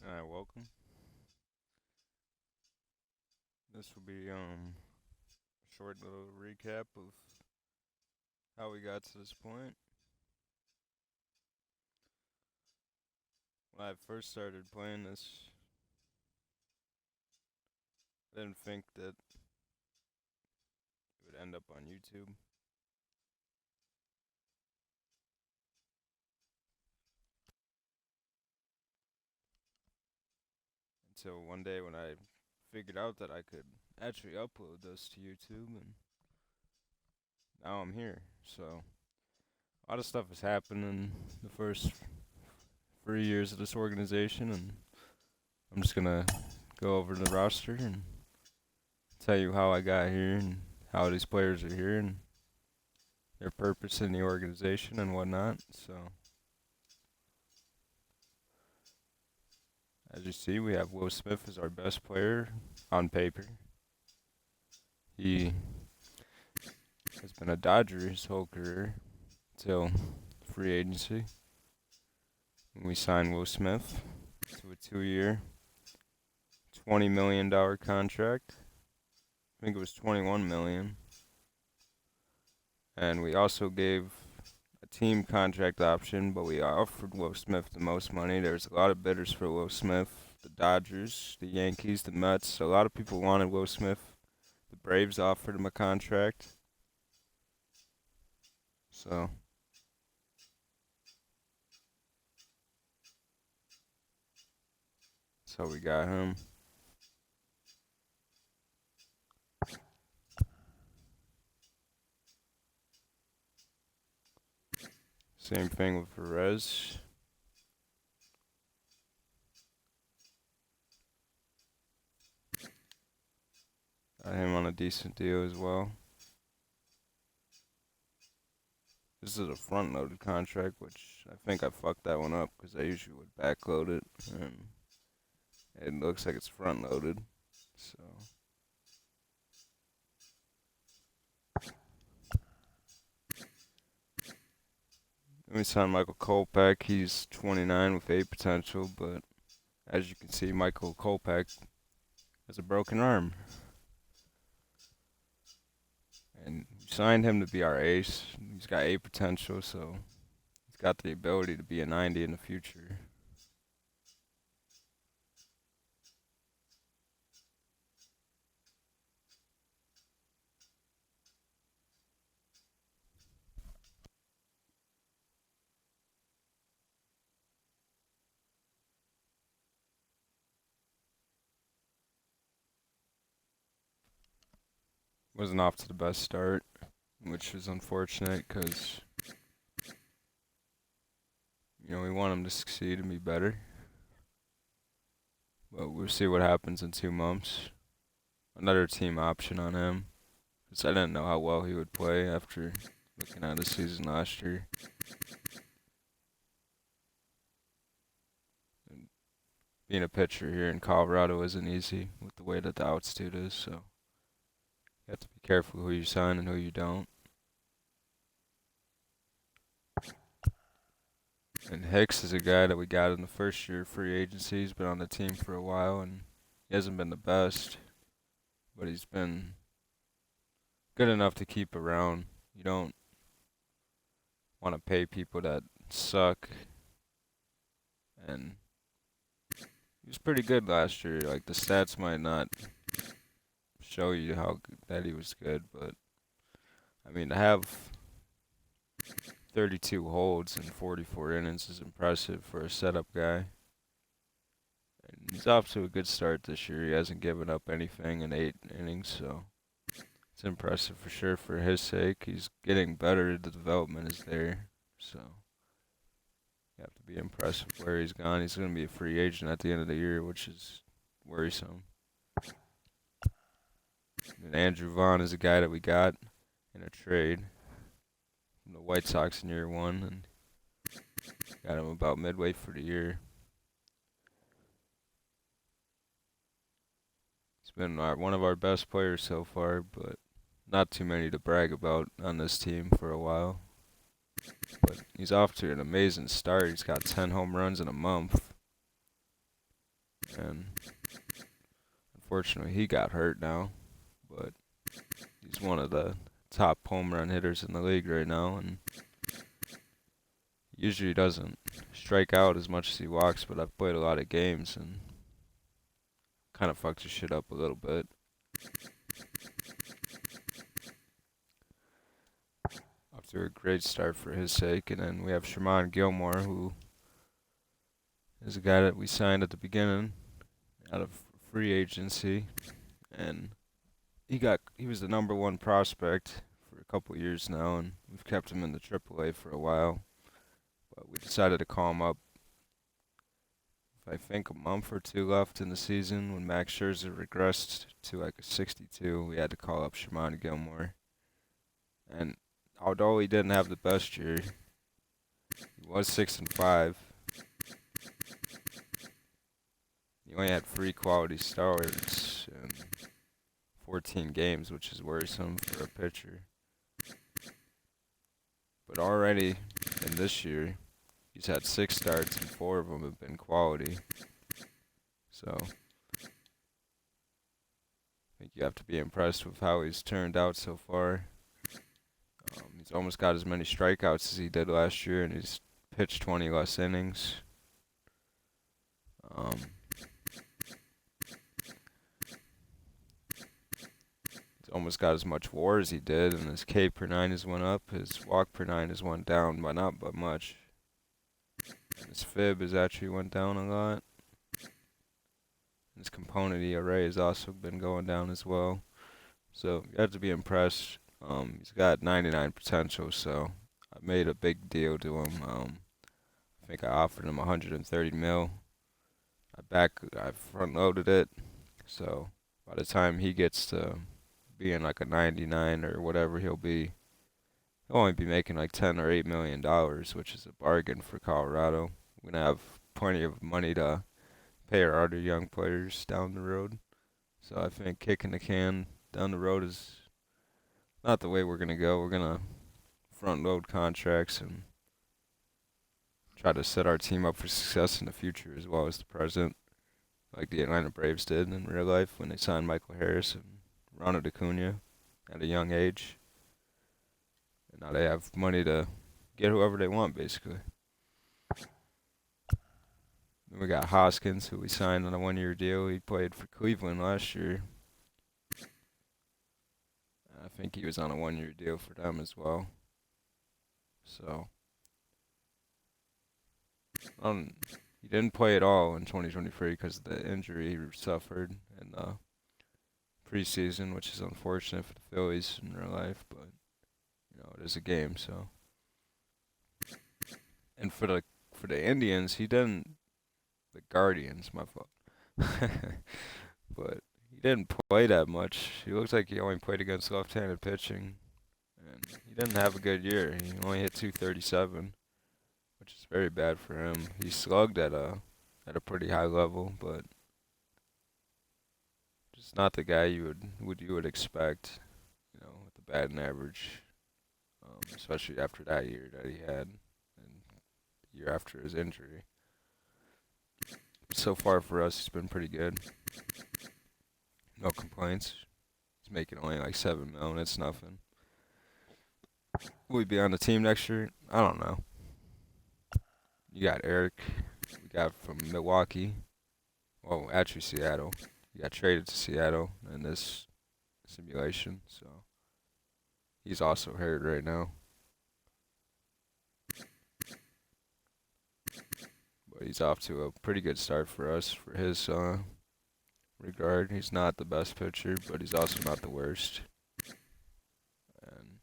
Alright, welcome. This will be a short little recap of how we got to this point. When I first started playing this, I didn't think that it would end up on YouTube. Until one day when I figured out that I could actually upload this to YouTube, and now I'm here. So a lot of stuff has happened in the first 3 years of this organization, and I'm just gonna go over the roster and tell you how I got here and how these players are here and their purpose in the organization and whatnot. So, as you see, we have Will Smith as our best player on paper. He has been a Dodger his whole career till free agency. We signed Will Smith to a 2-year, $20 million contract. I think it was $21 million. And we also gave a team contract option, but we offered Will Smith the most money. There's a lot of bidders for Will Smith. The Dodgers, the Yankees, the Mets. A lot of people wanted Will Smith. The Braves offered him a contract. So that's how we got him. Same thing with Perez. Got him on a decent deal as well. This is a front-loaded contract, which I think I fucked that one up because I usually would backload it, and it looks like it's front-loaded. So let me sign Michael Kopech. He's 29 with 8 potential, but as you can see, Michael Kopech has a broken arm. And we signed him to be our ace. He's got 8 potential, so he's got the ability to be a 90 in the future. Wasn't off to the best start, which is unfortunate because, we want him to succeed and be better. But we'll see what happens in 2 months. Another team option on him, because I didn't know how well he would play after looking at his season last year. And being a pitcher here in Colorado isn't easy with the way that the altitude is, so you have to be careful who you sign and who you don't. And Hicks is a guy that we got in the first year of free agency. He's been on the team for a while, and he hasn't been the best, but he's been good enough to keep around. You don't want to pay people that suck. And he was pretty good last year. Like, the stats might not show you that he was good, but I mean, to have 32 holds in 44 innings is impressive for a setup guy. And he's off to a good start this year. He hasn't given up anything in 8 innings, so it's impressive for sure for his sake. He's getting better. The development is there, so you have to be impressed with where he's gone. He's going to be a free agent at the end of the year, which is worrisome. And Andrew Vaughn is a guy that we got in a trade from the White Sox in year 1, and got him about midway for the year. He's been one of our best players so far, but not too many to brag about on this team for a while. But he's off to an amazing start. He's got 10 home runs in a month. and unfortunately he got hurt now. But he's one of the top home run hitters in the league right now, and usually doesn't strike out as much as he walks. But I've played a lot of games and kind of fucks his shit up a little bit. Off to a great start for his sake, and then we have Sherman Gilmore, who is a guy that we signed at the beginning out of free agency, and he was the number one prospect for a couple years now, and we've kept him in the AAA for a while. But we decided to call him up. I think a month or two left in the season when Max Scherzer regressed to like a 62. We had to call up Sherman Gilmore, and although he didn't have the best year, he was 6-5. He only had 3 quality starts in 14 games, which is worrisome for a pitcher. But already in this year, he's had 6 starts and 4 of them have been quality. So I think you have to be impressed with how he's turned out so far. He's almost got as many strikeouts as he did last year, and he's pitched 20 less innings. He's almost got as much WAR as he did, and his K per 9 has went up. His walk per 9 has went down, but not by much. And his FIB has actually went down a lot. His component ERA has also been going down as well. So you have to be impressed. He's got 99 potential, so I made a big deal to him. I think I offered him 130 mil. I front loaded it, so by the time he gets to being like a 99 or whatever he'll only be making like 10 or 8 million dollars, which is a bargain for Colorado. We're gonna have plenty of money to pay our other young players down the road. So I think kicking the can down the road is not the way we're gonna go. We're gonna front load contracts and try to set our team up for success in the future as well as the present, like the Atlanta Braves did in real life when they signed Michael Harris and Ronald Acuna at a young age. And now they have money to get whoever they want, basically. Then we got Hoskins, who we signed on a 1-year deal. He played for Cleveland last year. I think he was on a 1-year deal for them as well. So, he didn't play at all in 2023 because of the injury he suffered in the preseason, which is unfortunate for the Phillies in real life, but it is a game. So, and for the Indians, he didn't. The Guardians, my fault. But he didn't play that much. He looks like he only played against left-handed pitching, and he didn't have a good year. He only hit 237, which is very bad for him. He slugged at a pretty high level, but just not the guy you would expect, with the batting average, especially after that year that he had, and the year after his injury. So far for us, he's been pretty good. No complaints. He's making only like 7 mil, and it's nothing. Will he be on the team next year? I don't know. You got Eric. We got from Milwaukee. Well, actually Seattle. He got traded to Seattle in this simulation, so he's also hurt right now. But he's off to a pretty good start for us for his regard. He's not the best pitcher, but he's also not the worst. And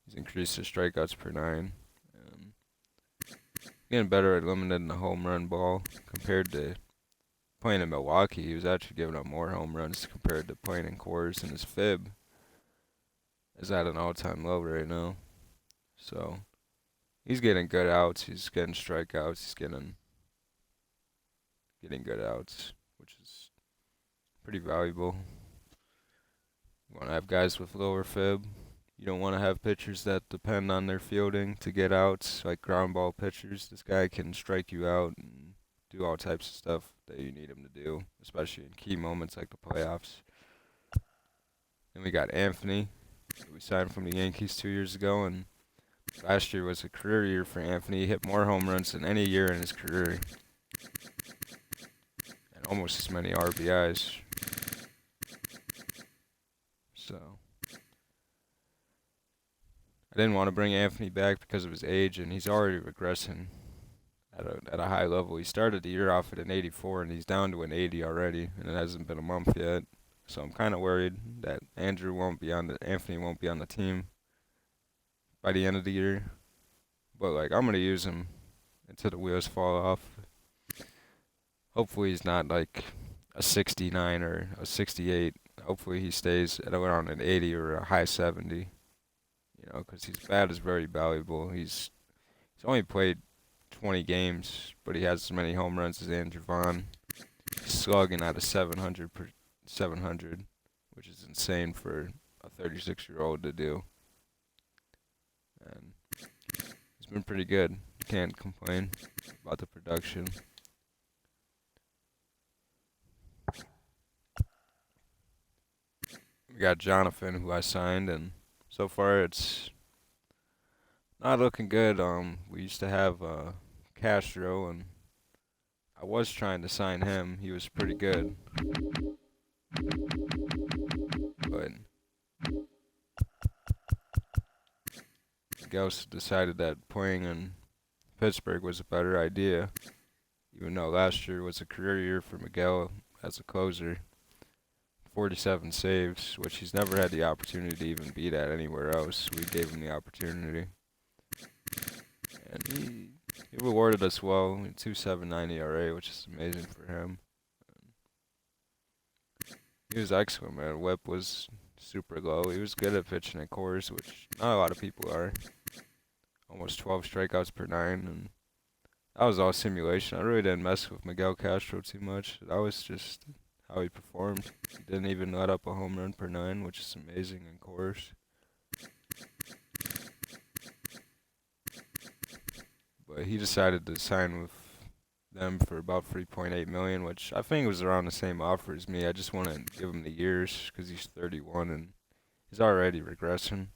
he's increased his strikeouts per 9. And getting better at limiting the home run ball compared to playing in Milwaukee. He was actually giving up more home runs compared to playing in Coors, and his FIB is at an all-time low right now. So he's getting good outs. He's getting strikeouts. He's getting good outs, which is pretty valuable. You want to have guys with lower FIB, You don't want to have pitchers that depend on their fielding to get outs, like ground ball pitchers. This guy can strike you out and do all types of stuff that you need him to do, especially in key moments like the playoffs. Then we got Anthony, who we signed from the Yankees 2 years ago, and last year was a career year for Anthony. He hit more home runs than any year in his career, and almost as many RBIs. So I didn't want to bring Anthony back because of his age, and he's already regressing at a high level. He started the year off at an 84, and he's down to an 80 already, and it hasn't been a month yet. So I'm kind of worried that Anthony won't be on the team by the end of the year. But like I'm gonna use him until the wheels fall off. Hopefully he's not like a 69 or a 68. Hopefully he stays at around an 80 or a high 70. You know, because his bat is very valuable. He's only played 20 games, but he has as many home runs as Andrew Vaughn. He's slugging at a 700, which is insane for a 36-year-old to do. And he's been pretty good. You can't complain about the production. We got Jonathan, who I signed, and so far it's not looking good. We used to have Castro, and I was trying to sign him. He was pretty good, but Gauss decided that playing in Pittsburgh was a better idea, even though last year was a career year for Miguel as a closer. 47 saves, which he's never had the opportunity to even be that anywhere else. We gave him the opportunity. And he rewarded us well, 2.79 ERA, which is amazing for him. He was excellent, man. Whip was super low. He was good at pitching at cores, which not a lot of people are. Almost 12 strikeouts per nine, and that was all simulation. I really didn't mess with Miguel Castro too much. That was just how he performed. He didn't even let up a home run per nine, which is amazing in cores. But he decided to sign with them for about 3.8 million, which I think was around the same offer as me. I just want to give him the years because he's 31 and he's already regressing.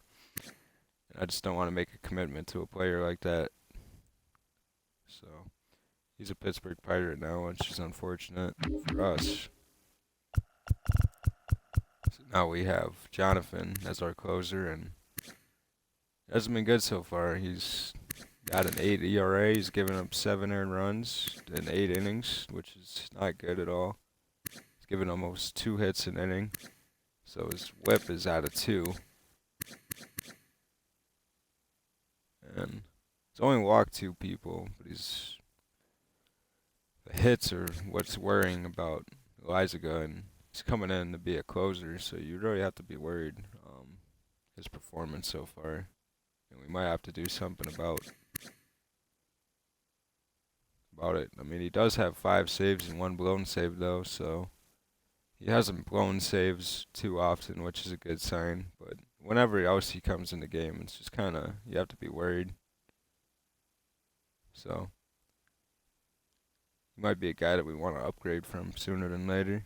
And I just don't want to make a commitment to a player like that. So he's a Pittsburgh Pirate now, which is unfortunate for us. So now we have Jonathan as our closer, and it hasn't been good so far. He's got an 8 ERA. He's given up 7 earned runs in 8 innings, which is not good at all. He's given almost 2 hits an inning, so his whip is at a 2. And he's only walked 2 people, but the hits are what's worrying about Elizaga, and he's coming in to be a closer, so you really have to be worried his performance so far. And we might have to do something about it. I mean, he does have 5 saves and 1 blown save, though, so he hasn't blown saves too often, which is a good sign. But whenever else he comes in the game, it's just kind of, you have to be worried. So he might be a guy that we want to upgrade from sooner than later.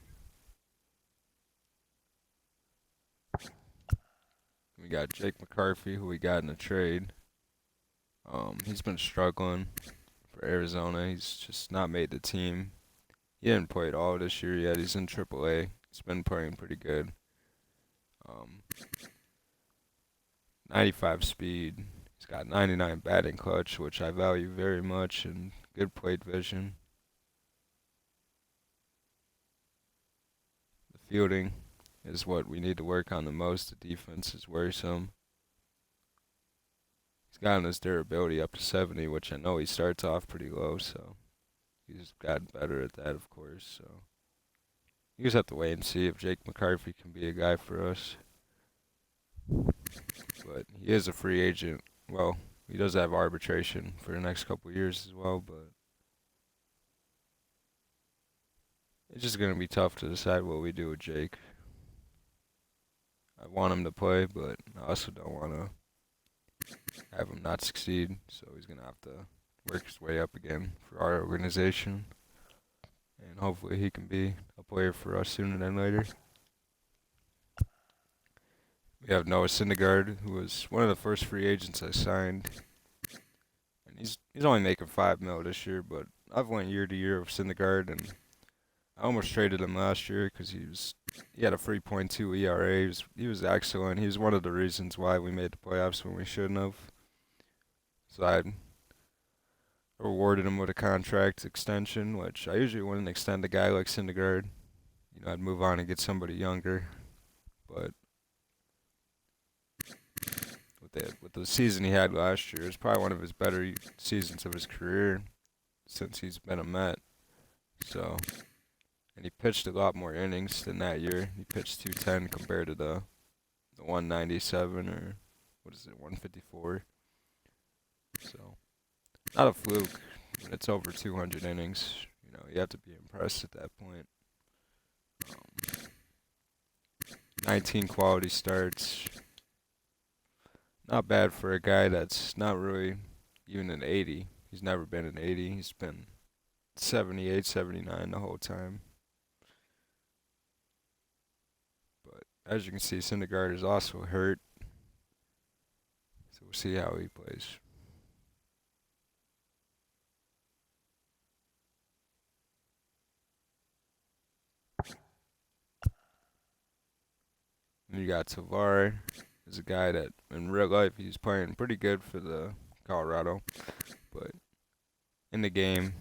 We got Jake McCarthy, who we got in a trade. He's been struggling for Arizona. He's just not made the team. He didn't play at all this year yet. He's in AAA. He's been playing pretty good. 95 speed. He's got 99 batting clutch, which I value very much, and good plate vision. The fielding is what we need to work on the most. The defense is worrisome. He's gotten his durability up to 70, which I know he starts off pretty low, so he's gotten better at that, of course. So you just have to wait and see if Jake McCarthy can be a guy for us. But he is a free agent. Well, he does have arbitration for the next couple of years as well, but it's just going to be tough to decide what we do with Jake. I want him to play, but I also don't want to have him not succeed. So he's gonna have to work his way up again for our organization, and hopefully he can be a player for us sooner than later. We have Noah Syndergaard, who was one of the first free agents I signed, and he's only making 5 mil this year, but I've went year to year with Syndergaard, and I almost traded him last year because he had a 3.2 ERA. He was excellent. He was one of the reasons why we made the playoffs when we shouldn't have. So I rewarded him with a contract extension, which I usually wouldn't extend a guy like Syndergaard. I'd move on and get somebody younger. But with the season he had last year, it's probably one of his better seasons of his career since he's been a Met. So, and he pitched a lot more innings than that year. He pitched 210 compared to the 197 or what is it, 154. So, not a fluke when it's over 200 innings. You have to be impressed at that point. 19 quality starts. Not bad for a guy that's not really even an 80. He's never been an 80. He's been 78, 79 the whole time. But as you can see, Syndergaard is also hurt. So we'll see how he plays. And you got Tovar. Is a guy that in real life he's playing pretty good for the Colorado, but in the game,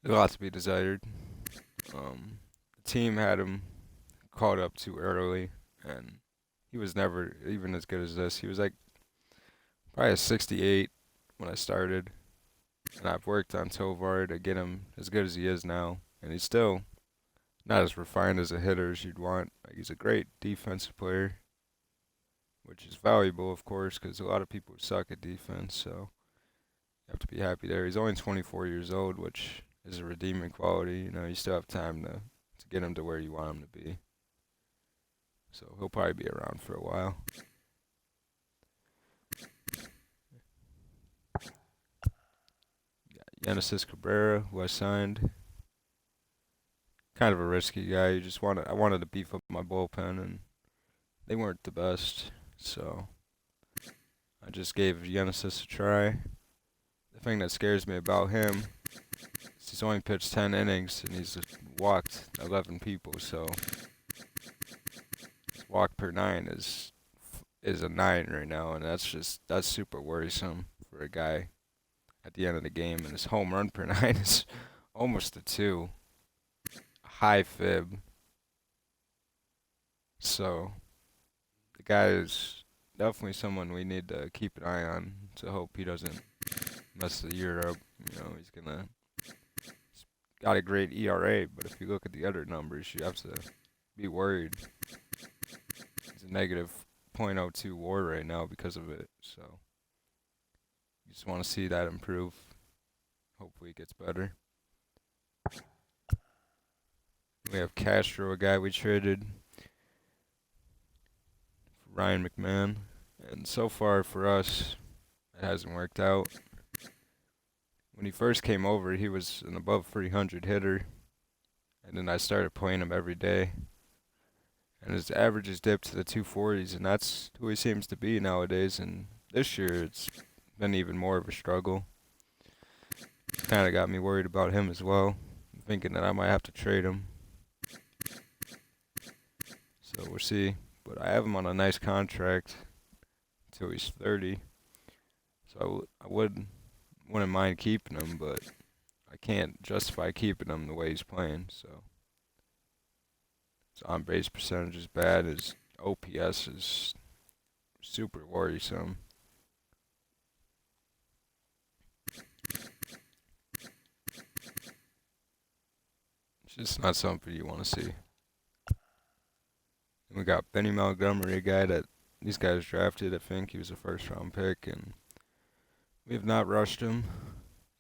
there's a lot to be desired. The team had him called up too early, and he was never even as good as this. He was like probably a 68 when I started, and I've worked on Tovar to get him as good as he is now, and he's still not as refined as a hitter as you'd want. Like, he's a great defensive player, which is valuable, of course, because a lot of people suck at defense, so you have to be happy there. He's only 24 years old, which is a redeeming quality. You still have time to get him to where you want him to be. So he'll probably be around for a while. Genesis Cabrera, who I signed. Kind of a risky guy. I wanted to beef up my bullpen, and they weren't the best. So I just gave Genesis a try. The thing that scares me about him is he's only pitched 10 innings and he's walked 11 people. So his walk per 9 is a 9 right now, and that's super worrisome for a guy at the end of the game. And his home run per 9 is almost a 2, high fib. So the guy is definitely someone we need to keep an eye on to hope he doesn't mess the year up. He's got a great ERA, but if you look at the other numbers, you have to be worried. He's a negative .02 WAR right now because of it. So you just want to see that improve. Hopefully it gets better. We have Castro, a guy we traded for Ryan McMahon. And so far for us, it hasn't worked out. When he first came over, he was an above 300 hitter. And then I started playing him every day. And his averages dipped to the 240s, and that's who he seems to be nowadays. And this year, it's been even more of a struggle. Kind of got me worried about him as well, thinking that I might have to trade him. So we'll see. But I have him on a nice contract until he's 30. So I wouldn't mind keeping him, but I can't justify keeping him the way he's playing. So his on-base percentage is bad. His OPS is super worrisome. It's just not something you want to see. And we got Benny Montgomery, a guy that these guys drafted. I think he was a first-round pick, and we have not rushed him.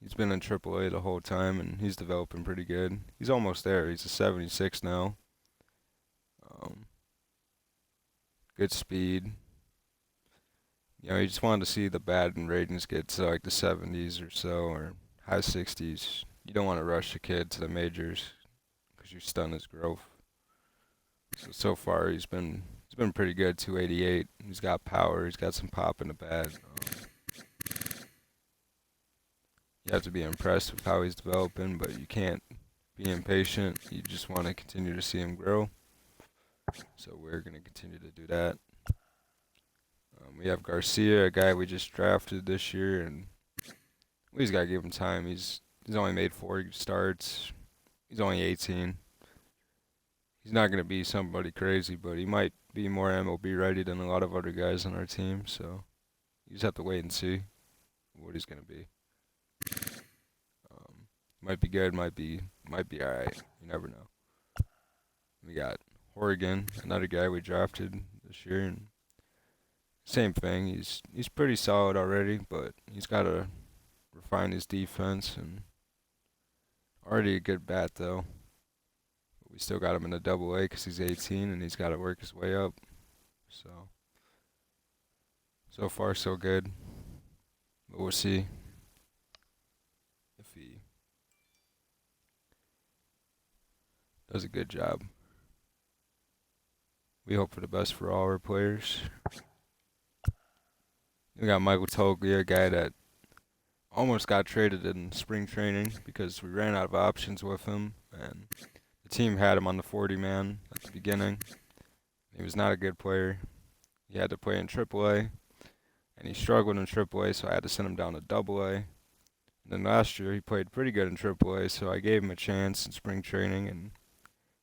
He's been in AAA the whole time, and he's developing pretty good. He's almost there. He's a 76 now. good speed. You just wanted to see the batting ratings get to like the 70s or so, or high 60s. You don't want to rush a kid to the majors because you stun his growth. So far he's been pretty good. 288. He's got power. He's got some pop in the bat. You have to be impressed with how he's developing, but you can't be impatient. You just want to continue to see him grow. So we're gonna continue to do that. We have Garcia, a guy we just drafted this year, and we just gotta give him time. He's only made 4 starts. He's only 18. He's not gonna be somebody crazy, but he might be more MLB ready than a lot of other guys on our team. So you just have to wait and see what he's gonna be. Might be good, might be all right. You never know. We got Horrigan, another guy we drafted this year, and same thing. He's pretty solid already, but he's got to refine his defense and already a good bat though. But we still got him in the Double A because he's 18 and he's got to work his way up. So far so good, but we'll see if he does a good job. We hope for the best for all our players. We got Michael Toglia, a guy that almost got traded in spring training because we ran out of options with him, and the team had him on the 40-man at the beginning. He was not a good player. He had to play in AAA, and he struggled in AAA, so I had to send him down to AA. And then last year, he played pretty good in AAA, so I gave him a chance in spring training, and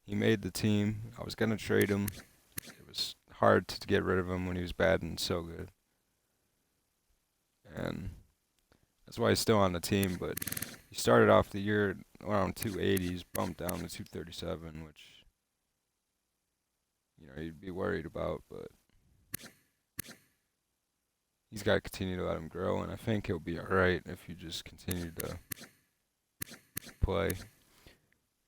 he made the team. I was going to trade him. It was hard to get rid of him when he was batting so good. And that's why he's still on the team, but he started off the year around 280s, bumped down to 237, which, you'd be worried about, but he's got to continue to let him grow, and I think he'll be all right if you just continue to play.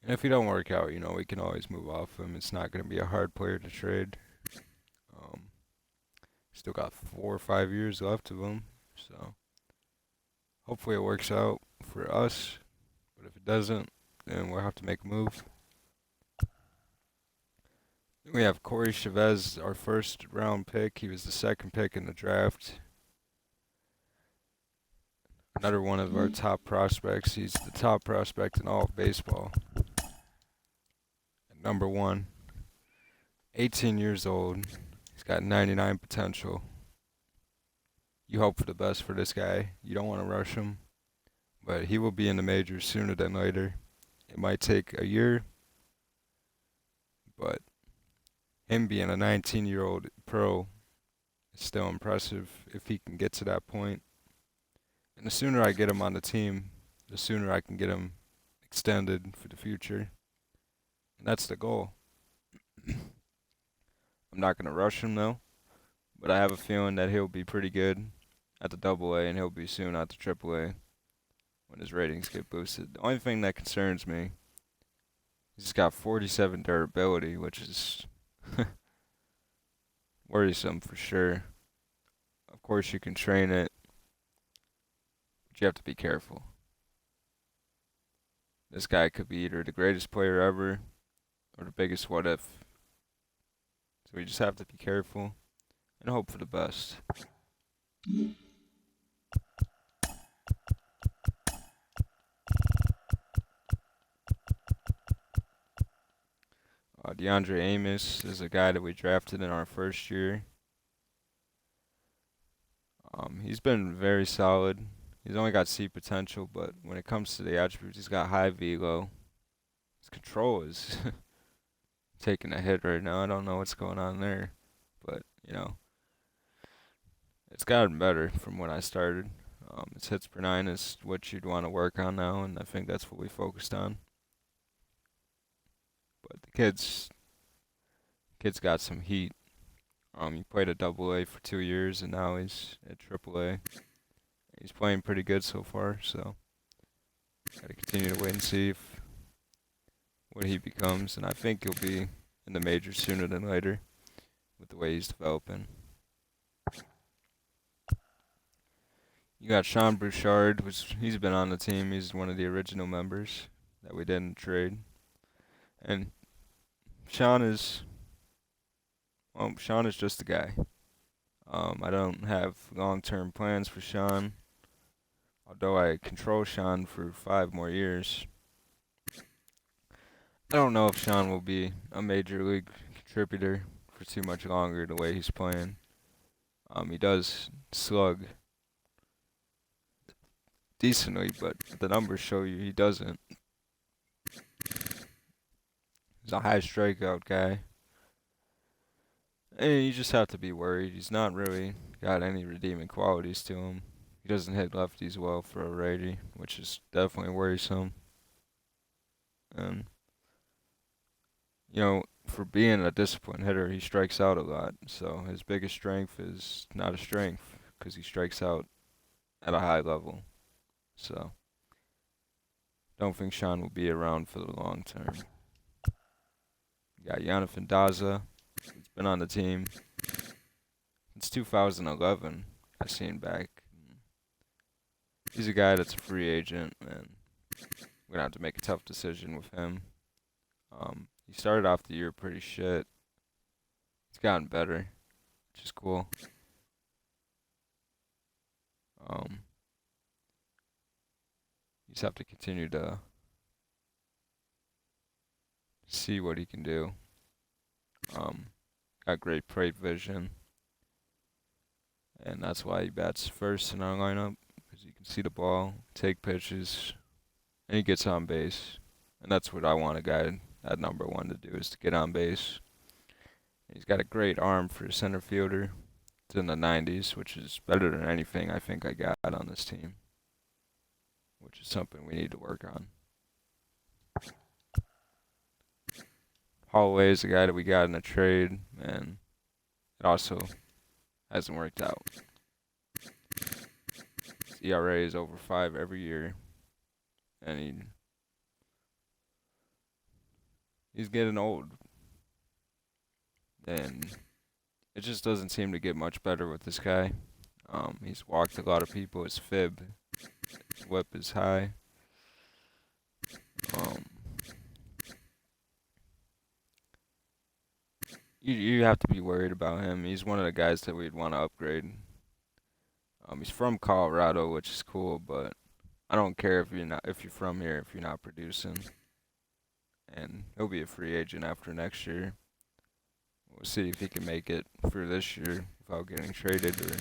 And if he don't work out, we can always move off him. It's not going to be a hard player to trade. Still got 4 or 5 years left of him, so hopefully it works out for us. But if it doesn't, then we'll have to make a move. We have Corey Chavez, our first round pick. He was the second pick in the draft. Another one of our top prospects. He's the top prospect in all of baseball. At number 1, 18 years old. He's got 99 potential. You hope for the best for this guy. You don't want to rush him, but he will be in the majors sooner than later. It might take a year, but him being a 19-year-old pro is still impressive if he can get to that point. And the sooner I get him on the team, the sooner I can get him extended for the future. And that's the goal. I'm not going to rush him though, but I have a feeling that he'll be pretty good at the Double A and he'll be soon at the Triple A when his ratings get boosted. The only thing that concerns me, he's got 47 durability, which is worrisome for sure. Of course, you can train it, but you have to be careful. This guy could be either the greatest player ever or the biggest what if. So we just have to be careful and hope for the best. DeAndre Amos is a guy that we drafted in our first year. He's been very solid. He's only got C potential, but when it comes to the attributes, he's got high velo. His control is taking a hit right now. I don't know what's going on there, but it's gotten better from when I started. His hits per 9 is what you'd want to work on now, and I think that's what we focused on. But the kid's got some heat. He played at Double A for 2 years, and now he's at Triple A. He's playing pretty good so far, so gotta continue to wait and see what he becomes, and I think he'll be in the majors sooner than later with the way he's developing. You got Sean Bouchard, which he's been on the team. He's one of the original members that we didn't trade. And Sean is, Sean is just a guy. I don't have long-term plans for Sean, although I control Sean for 5 more years. I don't know if Sean will be a major league contributor for too much longer the way he's playing. He does slug decently, but the numbers show you he doesn't. He's a high strikeout guy. And you just have to be worried. He's not really got any redeeming qualities to him. He doesn't hit lefties well for a righty, which is definitely worrisome. And, for being a disciplined hitter, he strikes out a lot. So his biggest strength is not a strength because he strikes out at a high level. So don't think Sean will be around for the long term. You got Yannick Daza. He's been on the team since 2011. I've seen back. He's a guy that's a free agent, and we're gonna have to make a tough decision with him. He started off the year pretty shit. He's gotten better, which is cool. You just have to continue to see what he can do. Got great plate vision, and that's why he bats first in our lineup, because he can see the ball, take pitches, and he gets on base. And that's what I want a guy at number one to do, is to get on base. He's got a great arm for a center fielder. It's in the 90s, which is better than anything I think I got on this team, which is something we need to work on. Holloway is the guy that we got in a trade, and it also hasn't worked out. His ERA is over 5 every year, and he's getting old. And it just doesn't seem to get much better with this guy. He's walked a lot of people. His fib, his whip is high. You have to be worried about him. He's one of the guys that we'd want to upgrade. He's from Colorado, which is cool, but I don't care if you're from here if you're not producing. And he'll be a free agent after next year. We'll see if he can make it for this year without getting traded. Or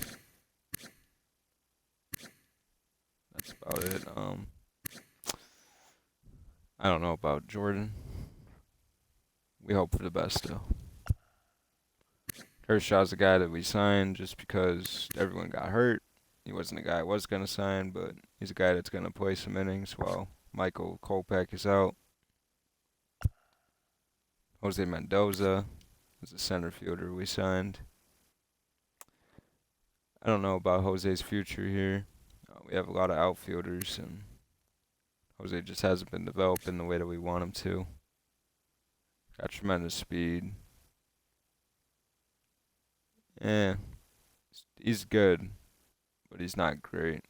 that's about it. I don't know about Jordan. We hope for the best though. Kershaw's the guy that we signed just because everyone got hurt. He wasn't the guy I was going to sign, but he's a guy that's going to play some innings while Michael Kopech is out. Jose Mendoza is the center fielder we signed. I don't know about Jose's future here. We have a lot of outfielders, and Jose just hasn't been developing the way that we want him to. Got tremendous speed. Yeah, he's good, but he's not great.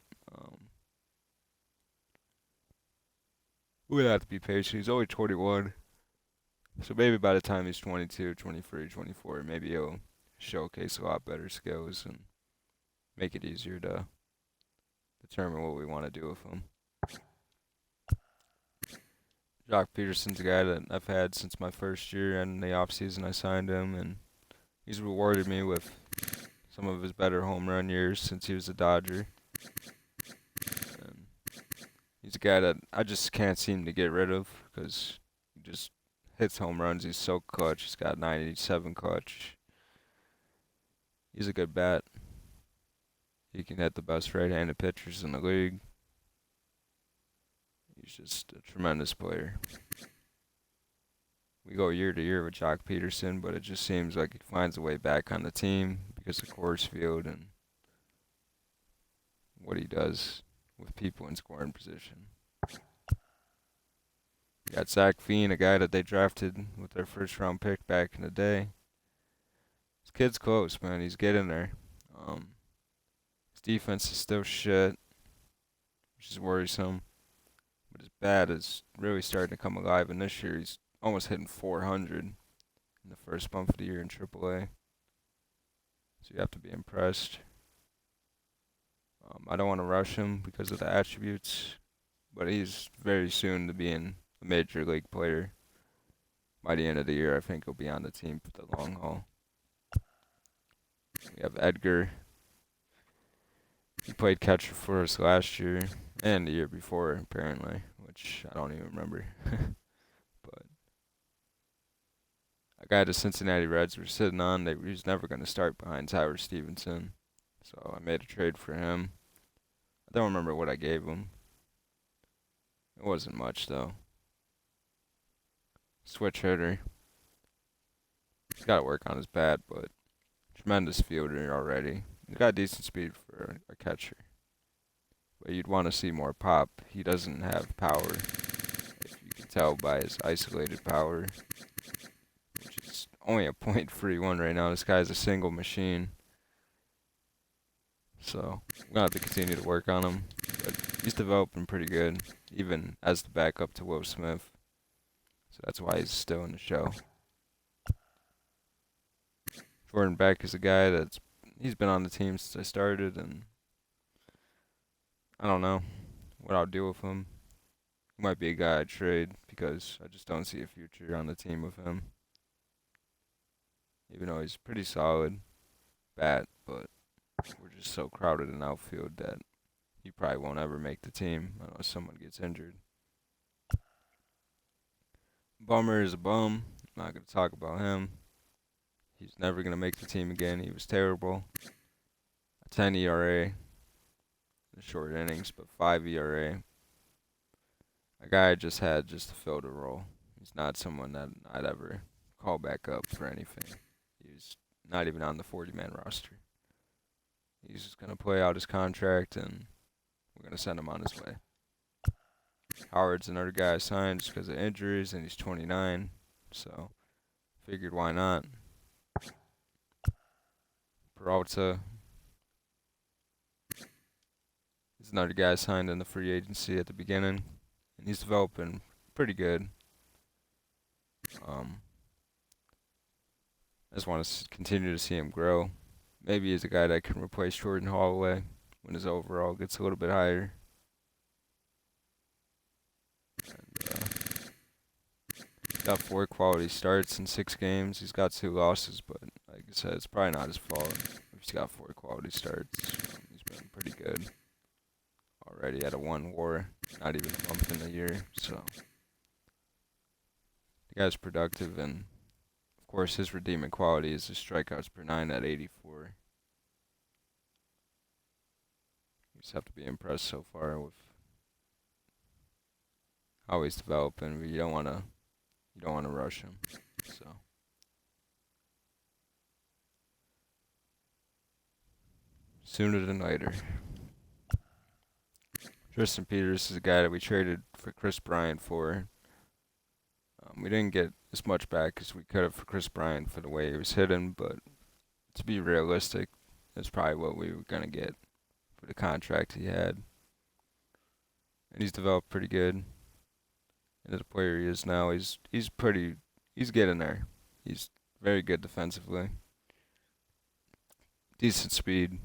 We're gonna have to be patient. He's only 21. So maybe by the time he's 22, 23, 24, maybe he'll showcase a lot better skills and make it easier to determine what we want to do with him. Jock Peterson's a guy that I've had since my first year, and in the offseason I signed him, and he's rewarded me with some of his better home run years since he was a Dodger. And he's a guy that I just can't seem to get rid of because he just hits home runs. He's so clutch. He's got 97 clutch. He's a good bat. He can hit the best right-handed pitchers in the league. He's just a tremendous player. We go year to year with Jock Peterson, but it just seems like he finds a way back on the team because of Coors Field and what he does with people in scoring position. You got Zach Fiend, a guy that they drafted with their first-round pick back in the day. This kid's close, man. He's getting there. Um, his defense is still shit, which is worrisome. But his bat is really starting to come alive. And this year, he's almost hitting 400 in the first month of the year in AAA. So you have to be impressed. I don't want to rush him because of the attributes, but he's very soon to being a major league player. By the end of the year, I think he'll be on the team for the long haul. We have Edgar. He played catcher for us last year and the year before, apparently, which I don't even remember. But a guy the Cincinnati Reds were sitting on, he was never going to start behind Tyler Stevenson. So I made a trade for him. I don't remember what I gave him. It wasn't much, though. Switch hitter. He's got to work on his bat, but tremendous fielder already. He's got decent speed for a catcher. But you'd want to see more pop. He doesn't have power, if you can tell by his isolated power, which is only a .31 right now. This guy's a single machine. So we're going to have to continue to work on him. But he's developing pretty good, even as the backup to Will Smith. So that's why he's still in the show. Jordan Beck is a guy he's been on the team since I started, and I don't know what I'll do with him. He might be a guy I'd trade because I just don't see a future on the team with him. Even though he's pretty solid bat, but we're just so crowded in outfield that he probably won't ever make the team unless someone gets injured. Bummer is a bum. I'm not going to talk about him. He's never going to make the team again. He was terrible. A 10 ERA in the short innings, but 5 ERA. A guy I just had just to fill the role. He's not someone that I'd ever call back up for anything. He's not even on the 40-man roster. He's just going to play out his contract, and we're going to send him on his way. Howard's another guy I signed just because of injuries, and he's 29, so figured why not. Peralta is another guy I signed in the free agency at the beginning, and he's developing pretty good. I just want to continue to see him grow. Maybe he's a guy that can replace Jordan Holloway when his overall gets a little bit higher. And, got 4 quality starts in 6 games. He's got 2 losses, but like I said, it's probably not his fault. He's got 4 quality starts. He's been pretty good already at a 1 WAR, not even a month in the year. So the guy's productive, and of course his redeeming quality is his strikeouts per 9 at 84. You just have to be impressed so far with how he's developing, but you don't want to rush him. So sooner than later. Tristan Peters is a guy that we traded for Chris Bryant for. We didn't get as much back as we could have for Chris Bryant for the way he was hitting, but to be realistic, that's probably what we were going to get for the contract he had. And he's developed pretty good. And as a player he is now, he's getting there. He's very good defensively. Decent speed.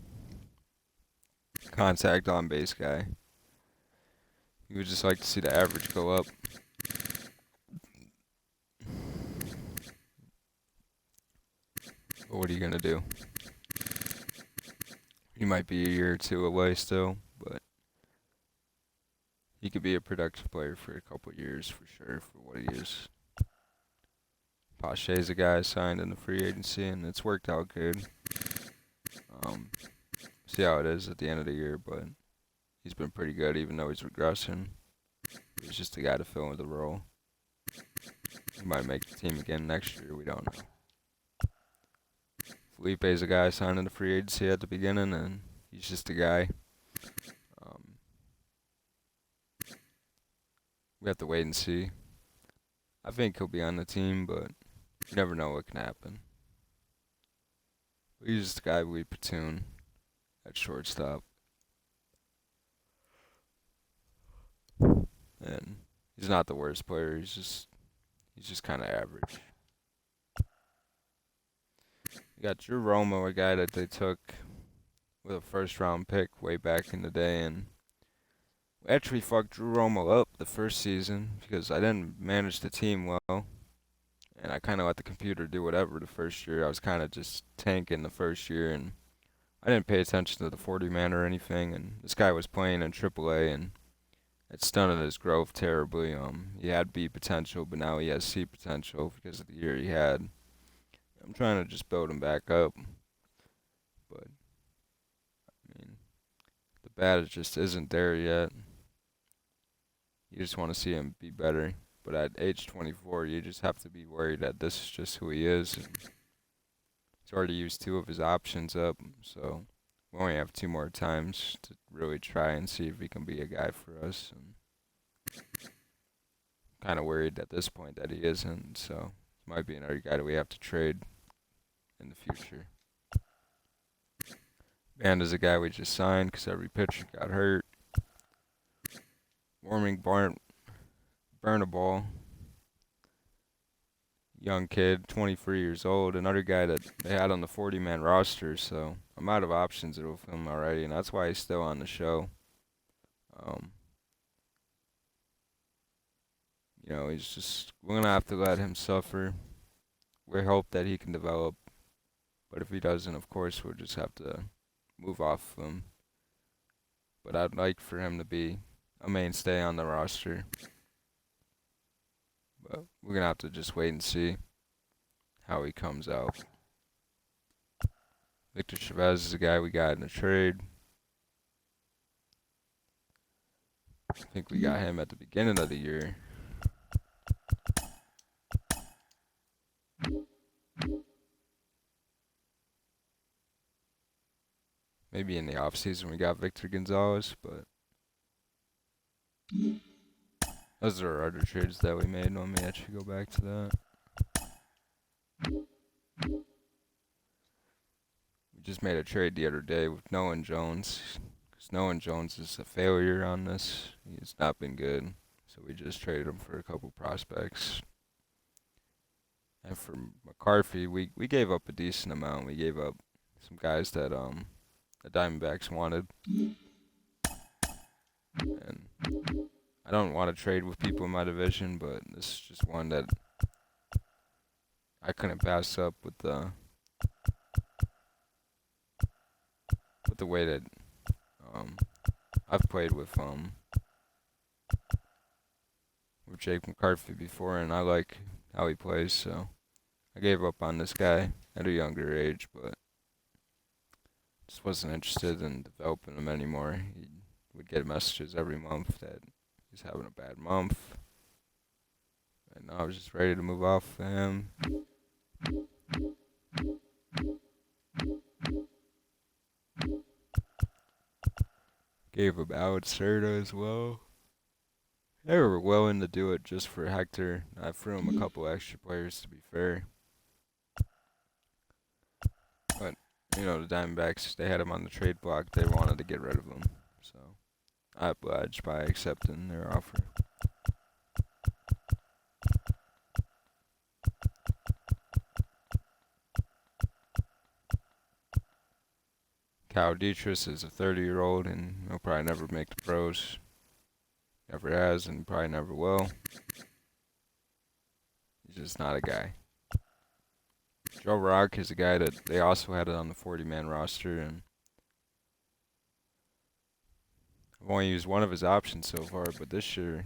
Contact on base guy. You would just like to see the average go up. But what are you going to do? He might be a year or 2 away still, but he could be a productive player for a couple years for sure for what he is. Pache's a guy I signed in the free agency, and it's worked out good. See how it is at the end of the year, but he's been pretty good even though he's regressing. He's just a guy to fill in the role. He might make the team again next year, we don't know. Felipe's a guy I signed in the free agency at the beginning, and he's just a guy. We have to wait and see. I think he'll be on the team, but you never know what can happen. He's the guy we platoon at shortstop, and he's not the worst player. He's just kind of average. You got Drew Romo, a guy that they took with a first round pick way back in the day, and we actually fucked Drew Romo up the first season because I didn't manage the team well, and I kind of let the computer do whatever the first year. I was kind of just tanking the first year, and I didn't pay attention to the 40 man or anything. And this guy was playing in AAA, and it stunted his growth terribly. He had B potential, but now he has C potential because of the year he had. I'm trying to just build him back up, but I mean, the bat just isn't there yet. You just want to see him be better. But at age 24, you just have to be worried that this is just who he is. And he's already used 2 of his options up, so we only have 2 more times to really try and see if he can be a guy for us. And kind of worried at this point that he isn't, so he might be another guy that we have to trade in the future. Band is a guy we just signed because every pitcher got hurt. Warming Burnable, young kid, 23 years old, another guy that they had on the 40-man roster, so I'm out of options with him already, and that's why he's still on the show. We're going to have to let him suffer. We hope that he can develop, but if he doesn't, of course, we'll just have to move off of him. But I'd like for him to be a mainstay on the roster. But we're going to have to just wait and see how he comes out. Victor Chavez is a guy we got in a trade. I think we got him at the beginning of the year. Maybe in the offseason we got Victor Gonzalez, but those are our other trades that we made. Let me actually go back to that. We just made a trade the other day with Nolan Jones, because Nolan Jones is a failure on this. He's not been good, so we just traded him for a couple prospects. And for McCarthy, we gave up a decent amount. We gave up some guys that the Diamondbacks wanted. And I don't want to trade with people in my division, but this is just one that I couldn't pass up with the way that I've played with Jake McCarthy before, and I like how he plays, so I gave up on this guy at a younger age, but just wasn't interested in developing him anymore. He would get messages every month that he's having a bad month, and I was just ready to move off of him. Gave up Alex Serta as well. They were willing to do it just for Hector. I threw him a couple extra players, to be fair. But, the Diamondbacks, they had him on the trade block. They wanted to get rid of him. So, I obliged by accepting their offer. Kyle Dietrich is a 30-year-old, and he'll probably never make the pros. Never has, and probably never will. He's just not a guy. Joe Rock is a guy that they also had it on the 40-man roster, and I've only used one of his options so far, but this year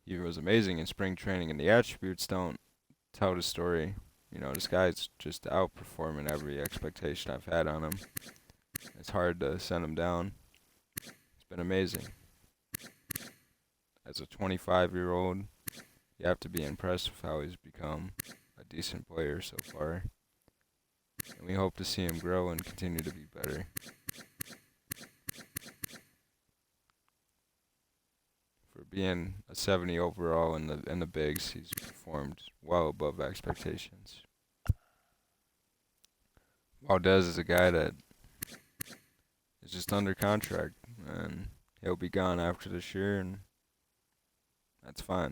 he was amazing in spring training, and the attributes don't tell the story. This guy's just outperforming every expectation I've had on him. It's hard to send him down. It's been amazing. As a 25-year-old, you have to be impressed with how he's become a decent player so far. And we hope to see him grow and continue to be better. For being a 70 overall in the bigs, he's performed well above expectations. Valdez is a guy that is just under contract, and he'll be gone after this year, and that's fine.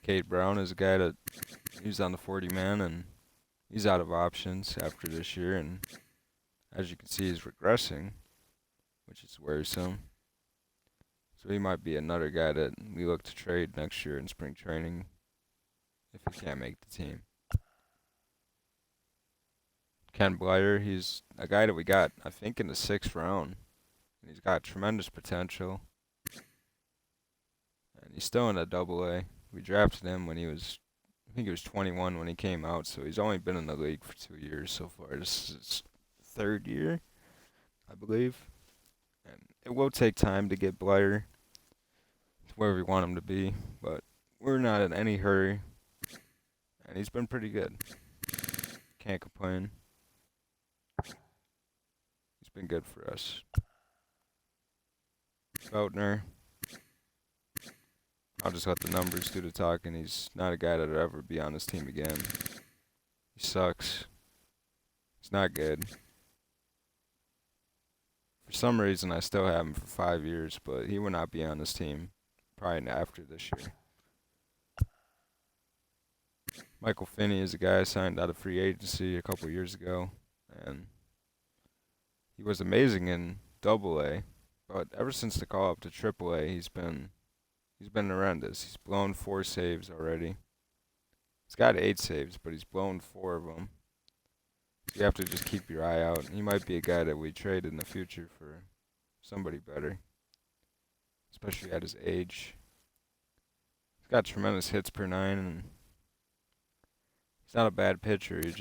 Cade Brown is a guy that he's on the 40 man, and he's out of options after this year, and as you can see, he's regressing, which is worrisome. So he might be another guy that we look to trade next year in spring training if he can't make the team. Ken Blyer, he's a guy that we got, I think, in the 6th round. He's got tremendous potential, and he's still in a double A. We drafted him when I think he was 21 when he came out, so he's only been in the league for 2 years so far. This is his 3rd year, I believe. And it will take time to get Blyer to where we want him to be, but we're not in any hurry, and he's been pretty good. Can't complain. He's been good for us. Feltner, I'll just let the numbers do the talking. He's not a guy that'll ever be on this team again. He sucks. He's not good. For some reason, I still have him for 5 years, but he will not be on this team probably after this year. Michael Finney is a guy I signed out of free agency a couple years ago, and he was amazing in Double A, but ever since the call up to Triple A, he's been horrendous. He's blown 4 saves already. He's got 8 saves, but he's blown 4 of them. So you have to just keep your eye out. He might be a guy that we trade in the future for somebody better, especially at his age. He's got tremendous hits per 9, and he's not a bad pitcher. It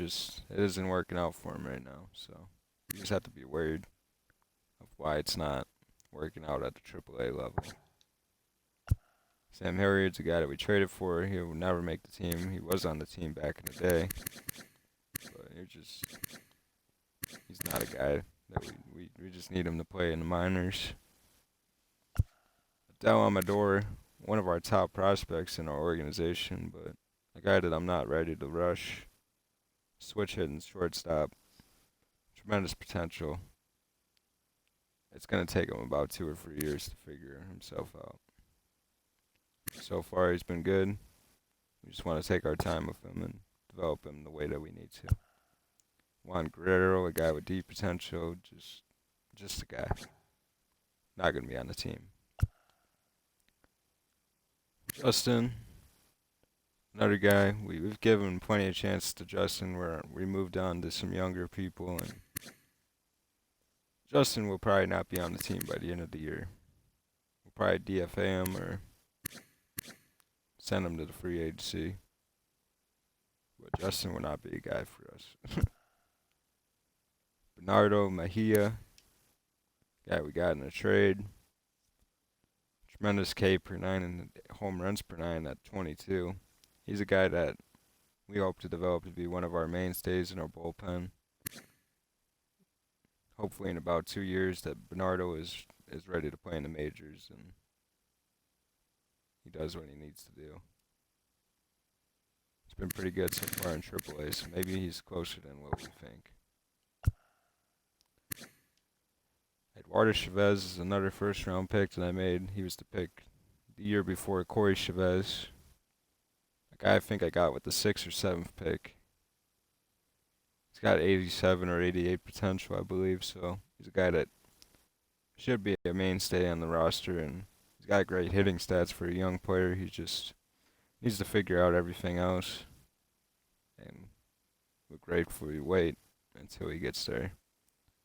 isn't working out for him right now. So you just have to be worried of why it's not working out at the AAA level. Sam Hilliard's a guy that we traded for. He will never make the team. He was on the team back in the day, but he's not a guy that we just need him to play in the minors. Adele Amador, one of our top prospects in our organization, but a guy that I'm not ready to rush. Switch hitting shortstop. Tremendous potential. It's going to take him about 2 or 3 years to figure himself out. So far, he's been good. We just want to take our time with him and develop him the way that we need to. Juan Guerrero, a guy with deep potential, just a guy. Not going to be on the team. Justin, another guy. We've given plenty of chances to Justin where we moved on to some younger people, and Justin will probably not be on the team by the end of the year. We'll probably DFA him or send him to the free agency. But Justin will not be a guy for us. Bernardo Mejia, guy we got in a trade. Tremendous K per 9 and home runs per 9 at 22. He's a guy that we hope to develop to be one of our mainstays in our bullpen. Hopefully in about 2 years that Bernardo is ready to play in the majors and he does what he needs to do. He's been pretty good so far in AAA, so maybe he's closer than what we think. Eduardo Chavez is another first-round pick that I made. He was the pick the year before Corey Chavez, a guy I think I got with the 6th or 7th pick. He's got 87 or 88 potential, I believe, so he's a guy that should be a mainstay on the roster, and he's got great hitting stats for a young player. He just needs to figure out everything else, and we'll gratefully wait until he gets there.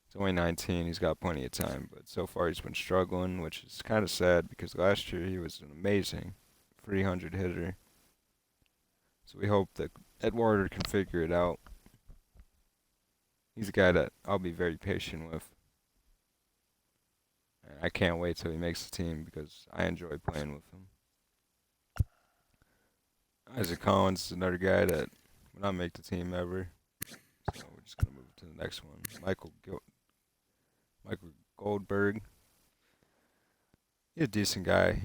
He's only 19, he's got plenty of time, but so far he's been struggling, which is kind of sad because last year he was an amazing 300 hitter. So we hope that Eduardo can figure it out. He's a guy that I'll be very patient with. And I can't wait till he makes the team because I enjoy playing with him. Isaac Collins is another guy that will not make the team ever. So we're just going to move to the next one. Michael Goldberg. He's a decent guy.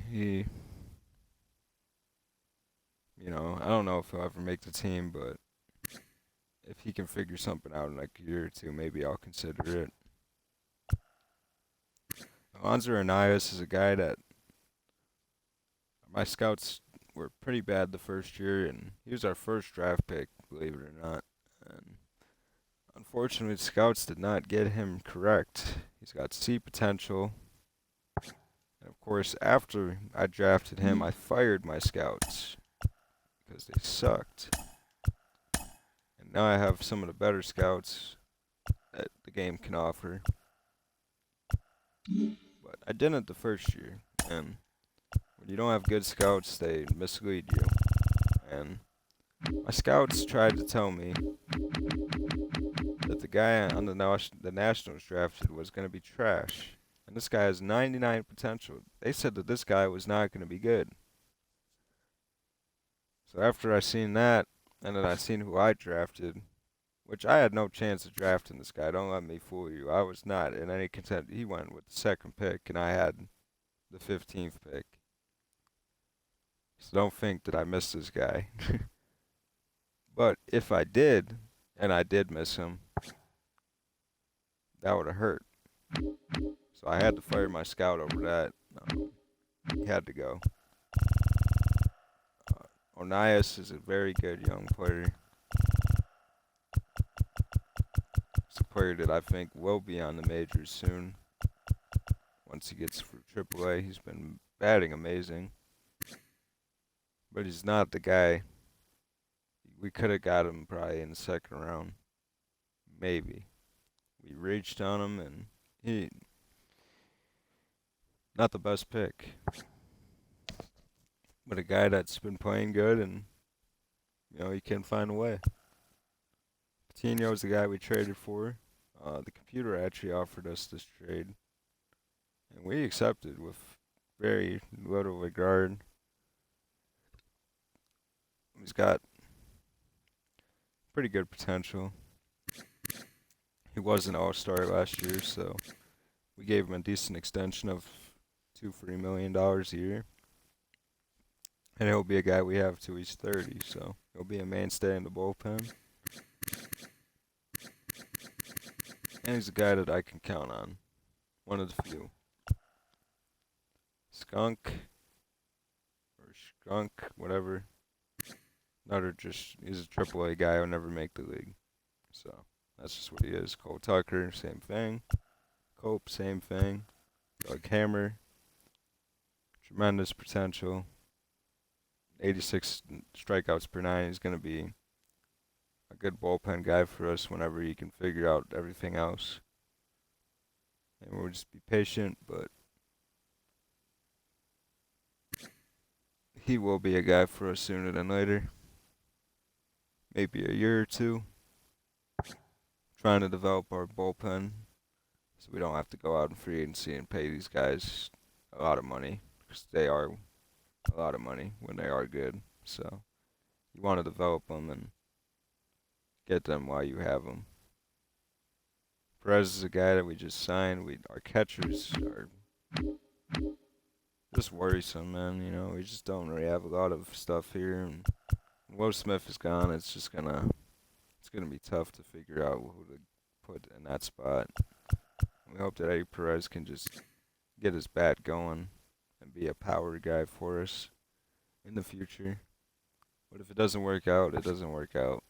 I don't know if he'll ever make the team, but if he can figure something out in like a year or two, maybe I'll consider it. Alonzo Anias is a guy that my scouts were pretty bad the first year, and he was our first draft pick, believe it or not. And unfortunately, the scouts did not get him correct. He's got C potential. And of course, after I drafted him, I fired my scouts because they sucked. And now I have some of the better scouts that the game can offer. But I didn't the first year. And when you don't have good scouts, they mislead you. And my scouts tried to tell me that the guy on the Nationals drafted was going to be trash. And this guy has 99 potential. They said that this guy was not going to be good. So after I seen that, and then I seen who I drafted, which I had no chance of drafting this guy. Don't let me fool you. I was not in any content. He went with the second pick, and I had the 15th pick. So don't think that I missed this guy. But if I did, and I did miss him, that would have hurt. So I had to fire my scout over that. He had to go. Onias is a very good young player. He's a player that I think will be on the majors soon. Once he gets through AAA, he's been batting amazing. But he's not the guy. We could have got him probably in the second round. Maybe. We reached on him, and he not the best pick. But a guy that's been playing good, and he can find a way. Patino's the guy we traded for. The computer actually offered us this trade, and we accepted with very little regard. He's got pretty good potential. He was an all-star last year, so we gave him a decent extension of $2-3 million a year. And he'll be a guy we have till he's 30, so he'll be a mainstay in the bullpen. And he's a guy that I can count on. One of the few. Skunk, whatever. He's a AAA guy who'll never make the league. So, that's just what he is. Cole Tucker, same thing. Cope, same thing. Doug Hammer, tremendous potential. 86 strikeouts per nine. He's going to be a good bullpen guy for us whenever he can figure out everything else. And we'll just be patient, but he will be a guy for us sooner than later. Maybe a year or two. Trying to develop our bullpen so we don't have to go out in free agency and pay these guys a lot of money, because they are a lot of money when they are good. So you want to develop them and get them while you have them. Perez is a guy that we just signed. Our catchers are just worrisome, man. We just don't really have a lot of stuff here. And when Will Smith is gone, it's gonna be tough to figure out who to put in that spot. We hope that Eddie Perez can just get his bat going and be a power guy for us in the future. But if it doesn't work out, it doesn't work out.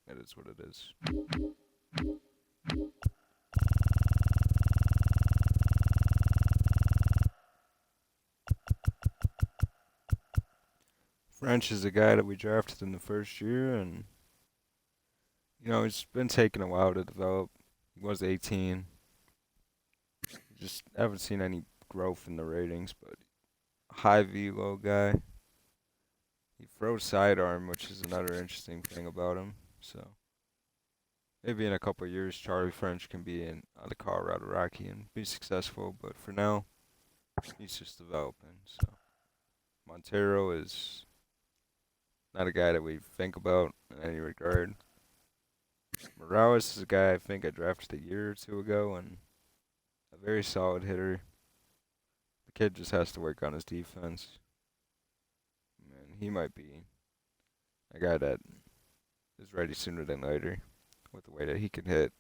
It is what it is. French is a guy that we drafted in the first year, and he's been taking a while to develop. He was 18. Just haven't seen any growth in the ratings, but high velo guy. He throws sidearm, which is another interesting thing about him. So maybe in a couple of years, Charlie French can be on the Colorado Rocky and be successful. But for now, he's just developing. So Montero is not a guy that we think about in any regard. Morales is a guy I think I drafted a year or two ago, and a very solid hitter. The kid just has to work on his defense. And he might be a guy that is ready sooner than later. with the way that he can hit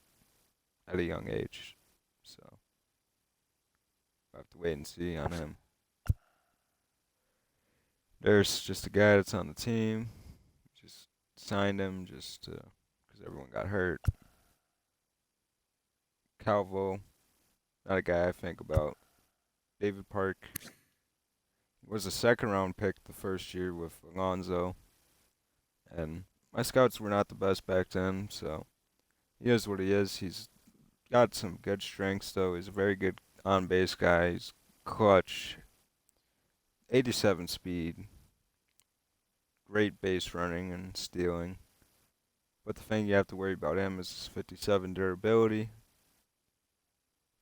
at a young age. So we'll have to wait and see on him. There's just a guy that's on the team. Just signed him just because everyone got hurt. Calvo, not a guy I think about. David Park was a second round pick the first year with Alonzo. And my scouts were not the best back then, so he is what he is. He's got some good strengths, though. He's a very good on base guy. He's clutch, 87 speed, great base running and stealing. But the thing you have to worry about him is his 57 durability.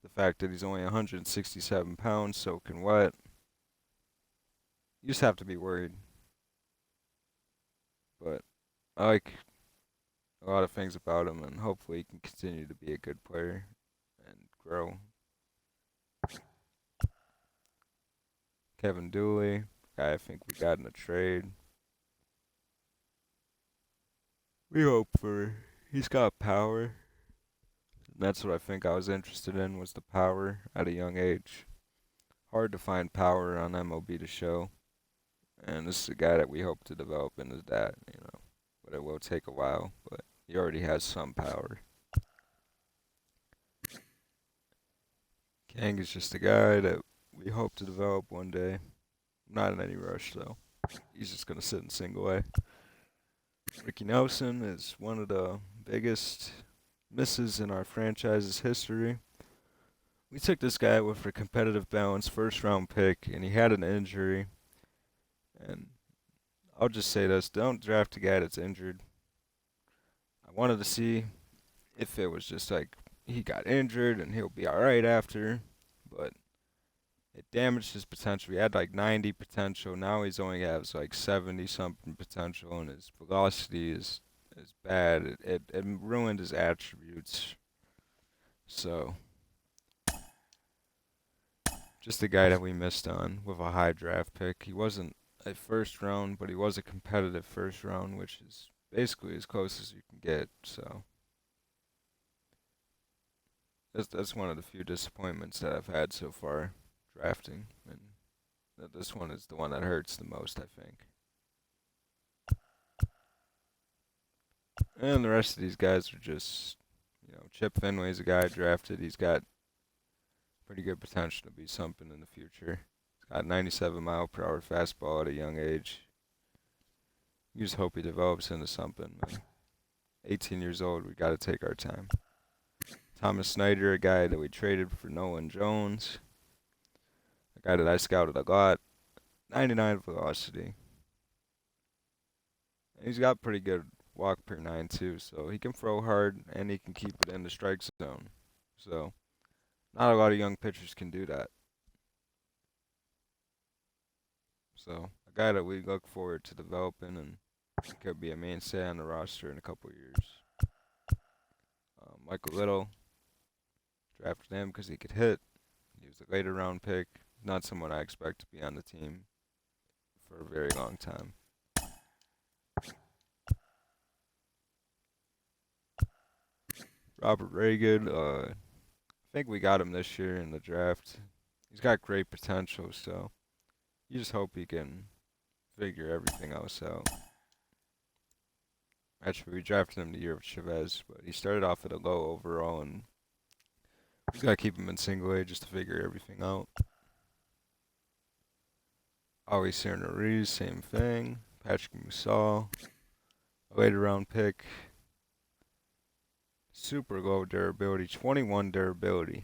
The fact that he's only 167 pounds, soaking wet. You just have to be worried. But I like a lot of things about him, and hopefully he can continue to be a good player and grow. Kevin Dooley, guy I think we got in a trade. We hope for. He's got power. And that's what I think I was interested in, was the power at a young age. Hard to find power on MLB The Show. And this is a guy that we hope to develop into that, But it will take a while, but he already has some power. Kang is just a guy that we hope to develop one day. Not in any rush, though. He's just going to sit in single A. Ricky Nelson is one of the biggest misses in our franchise's history. We took this guy with a competitive balance first round pick, and he had an injury. And I'll just say this, don't draft a guy that's injured. I wanted to see if it was just like he got injured and he'll be alright after, but it damaged his potential. He had like 90 potential. Now he's only has like 70 something potential, and his velocity is bad. It ruined his attributes. So just a guy that we missed on with a high draft pick. He wasn't a first round, but he was a competitive first round, which is basically as close as you can get. So that's one of the few disappointments that I've had so far drafting, and this one is the one that hurts the most, I think. And the rest of these guys are just, Chip Finway's a guy I drafted. He's got pretty good potential to be something in the future. He's got 97 mile per hour fastball at a young age. You just hope he develops into something, man. 18 years old, we got to take our time. Thomas Snyder, a guy that we traded for Nolan Jones. A guy that I scouted a lot. 99 velocity. And he's got pretty good walk per 9 too, so he can throw hard and he can keep it in the strike zone. So not a lot of young pitchers can do that. So a guy that we look forward to developing and could be a mainstay on the roster in a couple of years. Michael Little, drafted him because he could hit. He was a later round pick. Not someone I expect to be on the team for a very long time. Robert Reagan, I think we got him this year in the draft. He's got great potential, so you just hope he can figure everything else out. Actually, we drafted him the year of Chavez, but he started off at a low overall, and we got to keep him in single A just to figure everything out. Ollie Ruiz, same thing. Patrick Musal, a later round pick. Super low durability, 21 durability.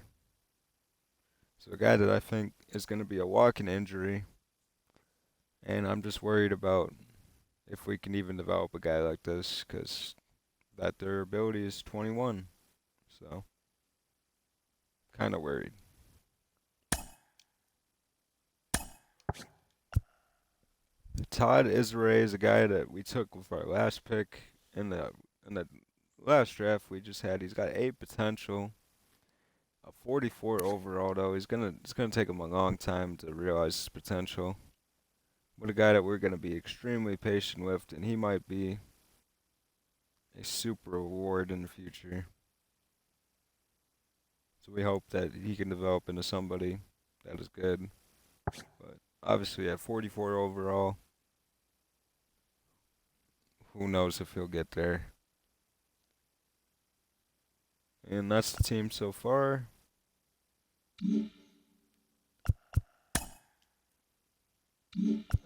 So a guy that I think is going to be a walking injury, and I'm just worried about if we can even develop a guy like this, because that durability is 21. So, kind of worried. Todd Isray is a guy that we took with our last pick in the last draft we just had. He's got 8 potential, a 44 overall though. It's gonna take him a long time to realize his potential. But a guy that we're gonna be extremely patient with, and he might be a super award in the future. So we hope that he can develop into somebody that is good. But obviously at 44 overall, who knows if he'll get there. And that's the team so far.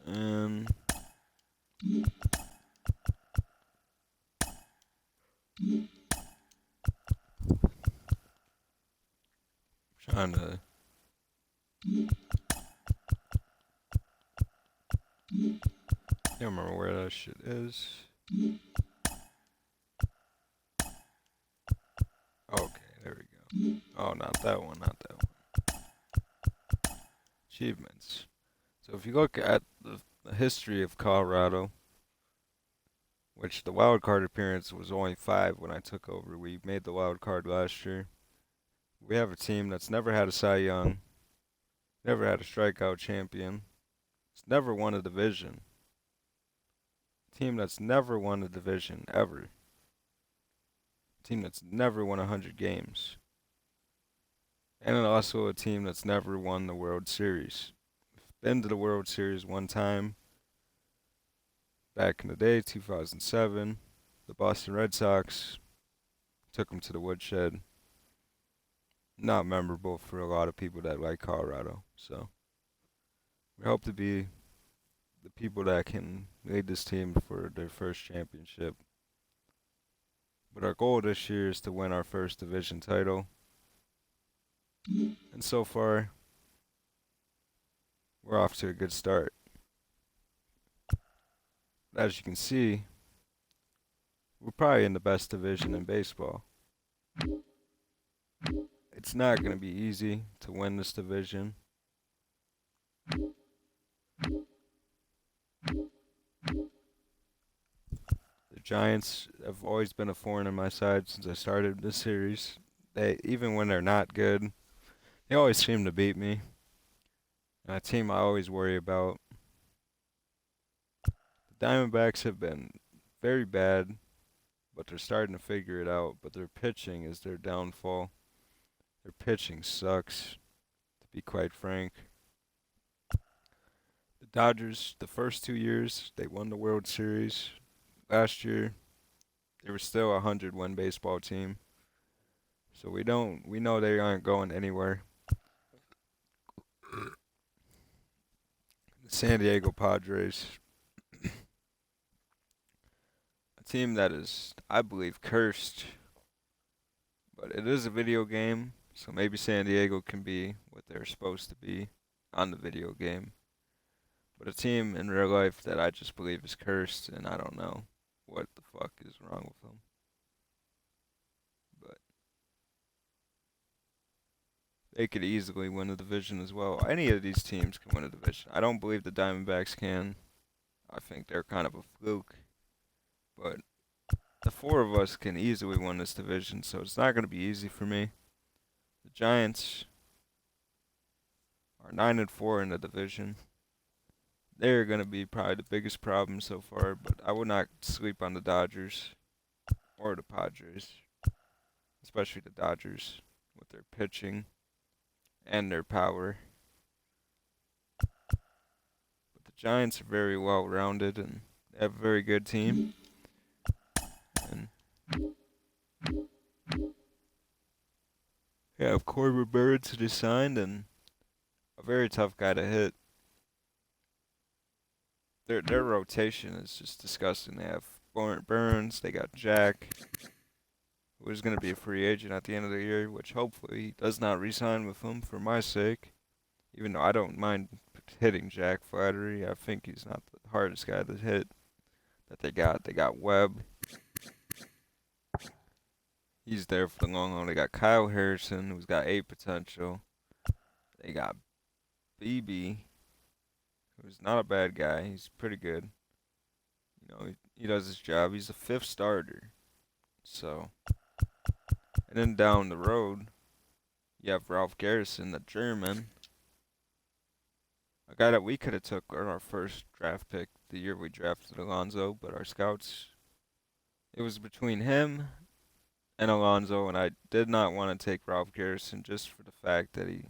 And trying to can't remember where that shit is. Okay, there we go. Oh, not that one, not that one. Achievements. So if you look at the history of Colorado, which the wild card appearance was only 5 when I took over. We made the wild card last year. We have a team that's never had a Cy Young, never had a strikeout champion, it's never won a division. Team that's never won a division ever. Team that's never won 100 games. And also a team that's never won the World Series. Been to the World Series one time back in the day, 2007. The Boston Red Sox took them to the woodshed. Not memorable for a lot of people that like Colorado. So we hope to be the people that can lead this team for their first championship. But our goal this year is to win our first division title. And so far, we're off to a good start. As you can see, we're probably in the best division in baseball. It's not going to be easy to win this division. The Giants have always been a thorn in my side since I started this series. Even when they're not good, they always seem to beat me. And a team I always worry about. The Diamondbacks have been very bad, but they're starting to figure it out. But their pitching is their downfall. Their pitching sucks, to be quite frank. The Dodgers, the first 2 years, they won the World Series. Last year, they were still a 100-win baseball team. So we know they aren't going anywhere. The San Diego Padres, a team that is, I believe, cursed. But it is a video game, so maybe San Diego can be what they're supposed to be on the video game. But a team in real life that I just believe is cursed, and I don't know what the fuck is wrong with them. But they could easily win the division as well. Any of these teams can win a division. I don't believe the Diamondbacks can. I think they're kind of a fluke. But the 4 of us can easily win this division, so it's not going to be easy for me. The Giants are 9-4 in the division. They're going to be probably the biggest problem so far, but I would not sleep on the Dodgers or the Padres, especially the Dodgers with their pitching and their power. But the Giants are very well rounded and they have a very good team. And they have Corbin Burns who just signed and a very tough guy to hit. Their rotation is just disgusting. They have Burns, they got Jack, who is going to be a free agent at the end of the year, which hopefully he does not re-sign with them for my sake. Even though I don't mind hitting Jack Flattery, I think he's not the hardest guy to hit that they got. They got Webb. He's there for the long haul. They got Kyle Harrison, who's got 8 potential. They got BB, who's not a bad guy. He's pretty good. You know, he does his job. He's a 5th starter. So, and then down the road, you have Ralph Garrison, the German. A guy that we could have took on our first draft pick the year we drafted Alonso, but our scouts It was between him and Alonso, and I did not want to take Ralph Garrison just for the fact that he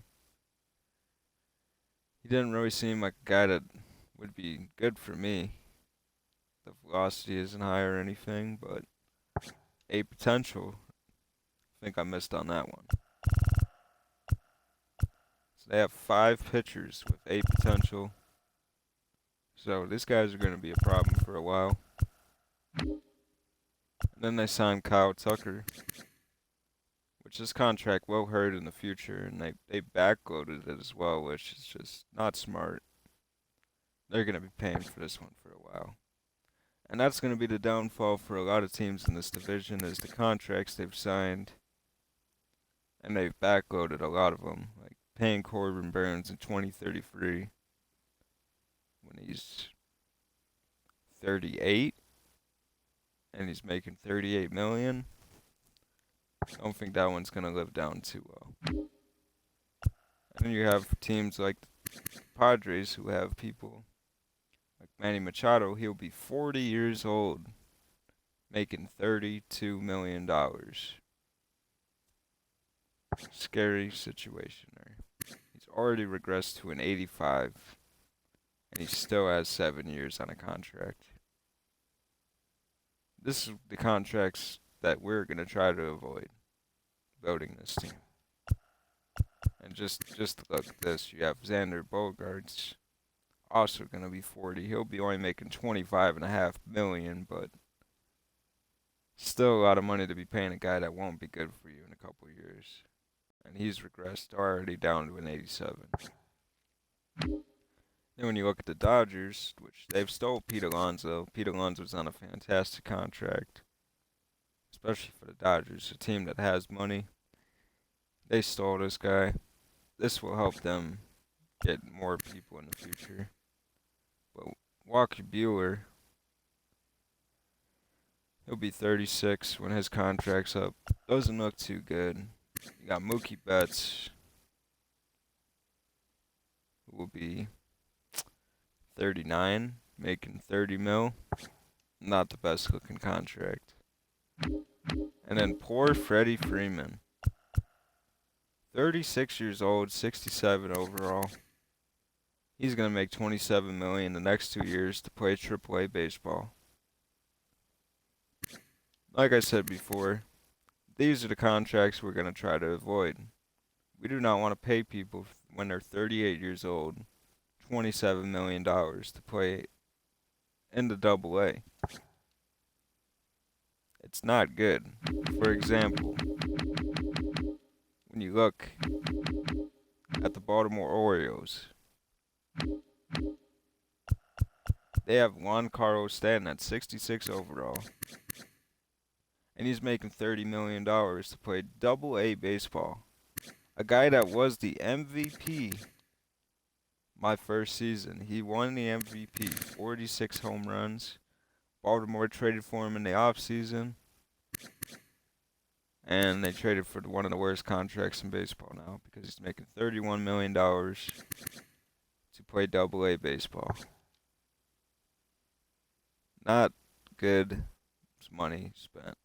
didn't really seem like a guy that would be good for me. The velocity isn't high or anything, but a potential. I think I missed on that one. So they have 5 pitchers with a potential. So these guys are going to be a problem for a while. And then they signed Kyle Tucker, which this contract will hurt in the future, and they backloaded it as well, which is just not smart. They're going to be paying for this one for a while. And that's going to be the downfall for a lot of teams in this division is the contracts they've signed, and they've backloaded a lot of them, like paying Corbin Burns in 2033 when he's 38 and he's making 38 million. I don't think that one's going to live down too well. And then you have teams like the Padres who have people like Manny Machado. He'll be 40 years old making $32 million. Scary situation there. He's already regressed to an 85, and he still has 7 years on a contract. This is the contracts that we're going to try to avoid building this team. And just look at this. You have Xander Bogaerts, also going to be 40. He'll be only making 25.5 million, but still a lot of money to be paying a guy that won't be good for you in a couple of years. And he's regressed already down to an 87. Then when you look at the Dodgers, which they've stole Pete Alonso. Pete Alonso's on a fantastic contract, especially for the Dodgers, a team that has money. They stole this guy. This will help them get more people in the future. But Walker Buehler, he'll be 36 when his contract's up. Doesn't look too good. You got Mookie Betts, who will be 39, making 30 mil. Not the best looking contract. And then poor Freddie Freeman. 36 years old, 67 overall. He's going to make 27 million the next 2 years to play AAA baseball. Like I said before, these are the contracts we're going to try to avoid. We do not want to pay people when they're 38 years old $27 million to play in the AA. It's not good. For example, when you look at the Baltimore Orioles, they have Juan Carlos Stanton at 66 overall, and he's making $30 million to play AA baseball. A guy that was the MVP my first season. He won the MVP, 46 home runs. Baltimore traded for him in the offseason, and they traded for one of the worst contracts in baseball now because he's making $31 million to play AA baseball. Not good money spent.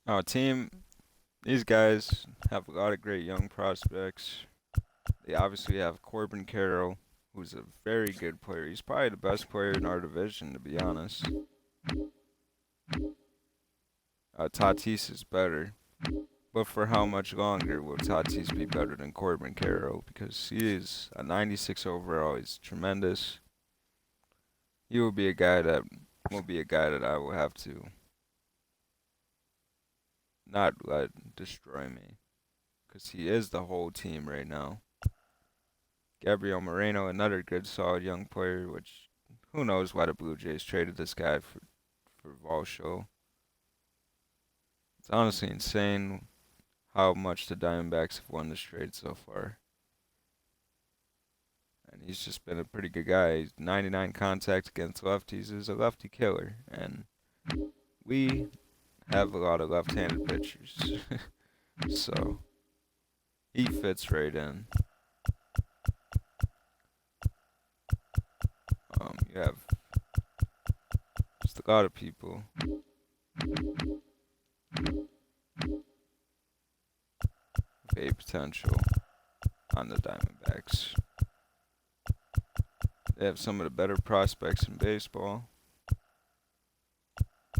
Our team, these guys have a lot of great young prospects. They obviously have Corbin Carroll, who's a very good player. He's probably the best player in our division, to be honest. Tatis is better. But for how much longer will Tatis be better than Corbin Carroll? Because he is a 96 overall. He's tremendous. He will be a guy that I will have to not let destroy me. Because he is the whole team right now. Gabriel Moreno, another good, solid young player, which who knows why the Blue Jays traded this guy for Valsho. It's honestly insane how much the Diamondbacks have won this trade so far. And he's just been a pretty good guy. He's 99 contact against lefties. He's a lefty killer. And we have a lot of left-handed pitchers. So he fits right in. You have just a lot of people with a potential on the Diamondbacks. They have some of the better prospects in baseball.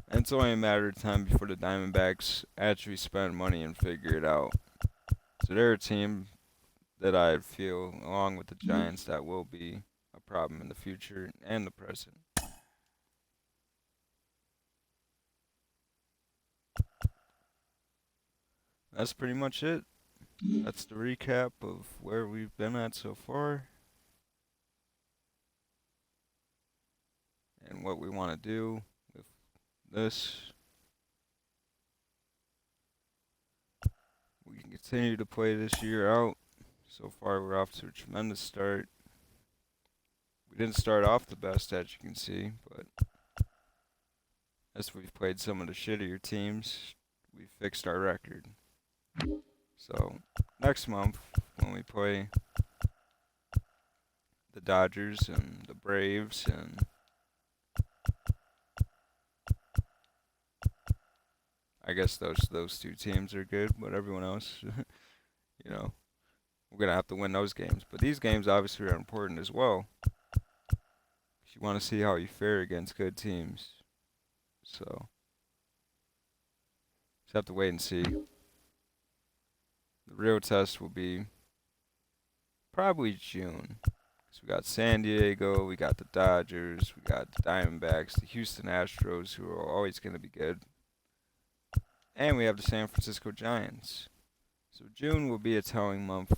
And it's only a matter of time before the Diamondbacks actually spend money and figure it out. So they're a team that I feel, along with the Giants, that will be a problem in the future and the present. That's pretty much it. That's the recap of where we've been at so far and what we want to do with this. We can continue to play this year out. So far, we're off to a tremendous start. We didn't start off the best, as you can see, but as we've played some of the shittier teams, we fixed our record. So next month, when we play the Dodgers and the Braves and I guess those two teams are good, but everyone else, you know, we're gonna have to win those games. But these games obviously are important as well. You want to see how you fare against good teams. So just have to wait and see. The real test will be probably June. So we got San Diego, we got the Dodgers, we got the Diamondbacks, the Houston Astros, who are always going to be good, and we have the San Francisco Giants. So June will be a telling month.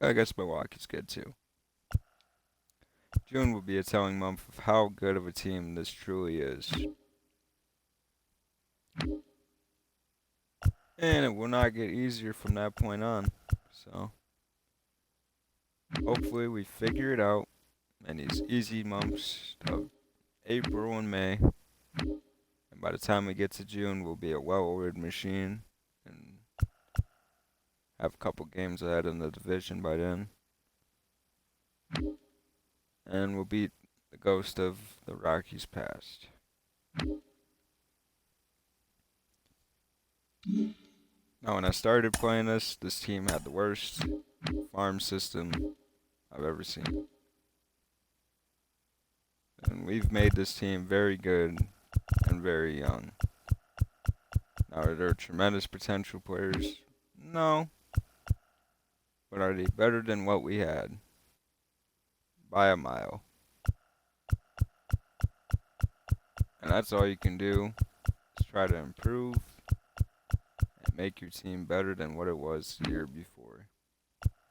I guess Milwaukee's good too. June will be a telling month of how good of a team this truly is. And it will not get easier from that point on. So hopefully we figure it out in these easy months of April and May. And by the time we get to June, we'll be a well-oiled machine and have a couple games ahead in the division by then. And we'll beat the ghost of the Rockies past. Now, when I started playing this team had the worst farm system I've ever seen. And we've made this team very good and very young. Now, are there tremendous potential players? No. But are they better than what we had? By a mile. And that's all you can do is try to improve and make your team better than what it was the year before.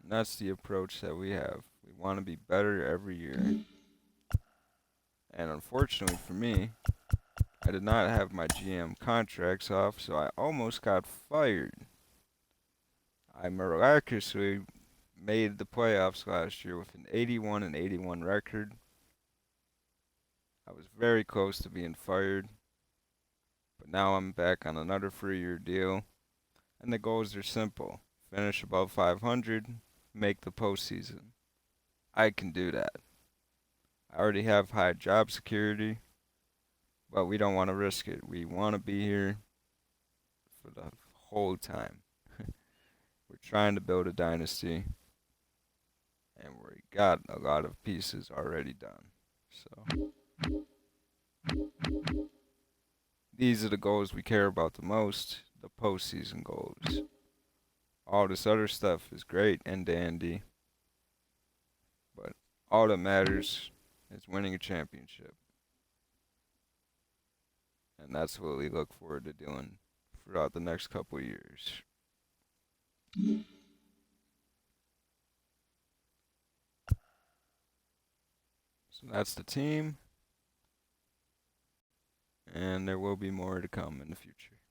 And that's the approach that we have. We want to be better every year. And unfortunately for me, I did not have my GM contracts off, so I almost got fired. I miraculously made the playoffs last year with an 81-81 record. I was very close to being fired, but now I'm back on another 3-year deal, and the goals are simple. Finish above 500, make the postseason. I can do that. I already have high job security, but we don't want to risk it. We want to be here for the whole time. We're trying to build a dynasty, and we got a lot of pieces already done. So these are the goals we care about the most, the postseason goals. All this other stuff is great and dandy, but all that matters is winning a championship. And that's what we look forward to doing throughout the next couple of years. So that's the team, and there will be more to come in the future.